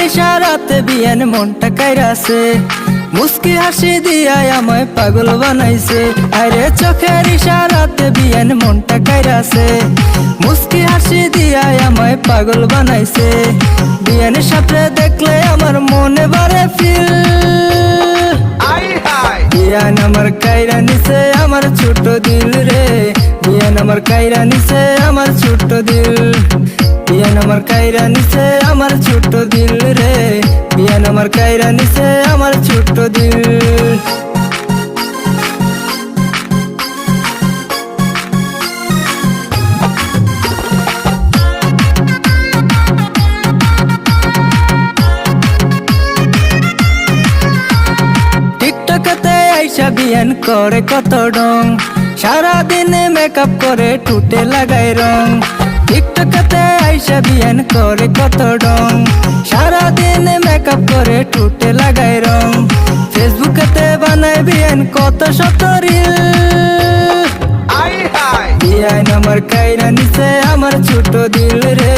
ইশারাতে বিয়ান মনটা কাইরাছে, মুস্কি হাসি দিয়া আমায় পাগল বানাইছে। আরে চোখের ইশারাতে বিয়ান মনটা কাইরাছে, মুস্কি হাসি দিয়া আমায় পাগল বানাইছে। বিয়ানের সাথে দেখলে আমার মনে বাড়ে ফিল, বিয়ান আমার কাইরা নিছে আমার ছোট দিল রে, বিয়ান আমার কাইরা নিছে আমার ছোট দিল, বিয়ান আমার কাইরা নিছে আমার ছোট দিল রে, বিয়ান আমার কাইরা নিছে আমার ছোট দিল। টিকটকেতে আইসা বিয়ান করে কত ডং, সারাদিনে মেকআপ করে টুটে লাগাই রং। টিকটকেতে আইসা বিয়ান করে কত ডং, সারাদিনে মেকআপ করে টুটে লাগাই রং। ফেসবুকেতে বানায় বিয়ান কত শত রিল, বিয়ান আমার কাইরা নিছে আমার ছোট দিল রে,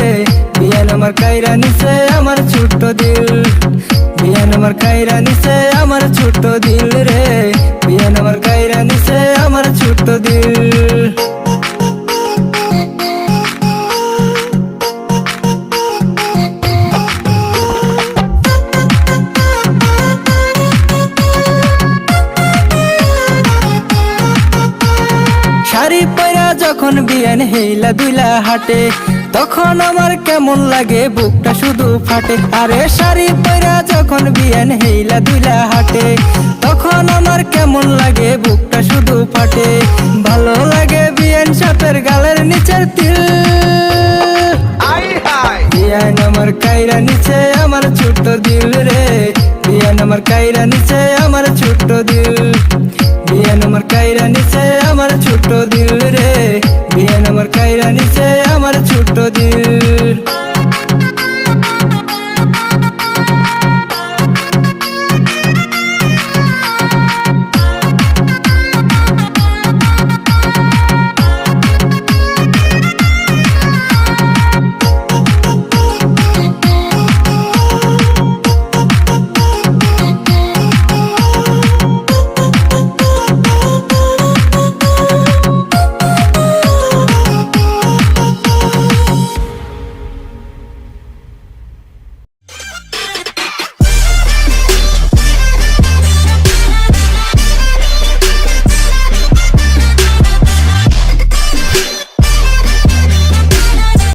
বিয়ান আমার কাইরা নিছে আমার ছোট দিল, বিয়ান আমার কাইরা নিছে আমার ছোট দিল রে, বিয়ান আমার কাইরা নিছে আমার ছোট দিল। শাড়ি পরা যখন বিয়ান হেইলা দুইলা হাটে, তখন আমার কেমন লাগে বুকটা শুধু ফাটে। আরে শাড়ি পরা যখন বিয়ান হেইলা দুইলা হাটে, তখন আমার কেমন লাগে বুকটা শুধু ফাটে। ভালো লাগে বিয়ান সাপের গালের নিচের তিল, বিয়ান আমার কাইরা নিচে আমার ছোট দিল রে, বিয়ান আমার কাইরা নিচে আমার ছোট দিল, বিয়ান আমার কাইরা নিচে আমার ছোট দিল রে, বিয়ান আমার কাইরা নিচে আমার ছোট দিল।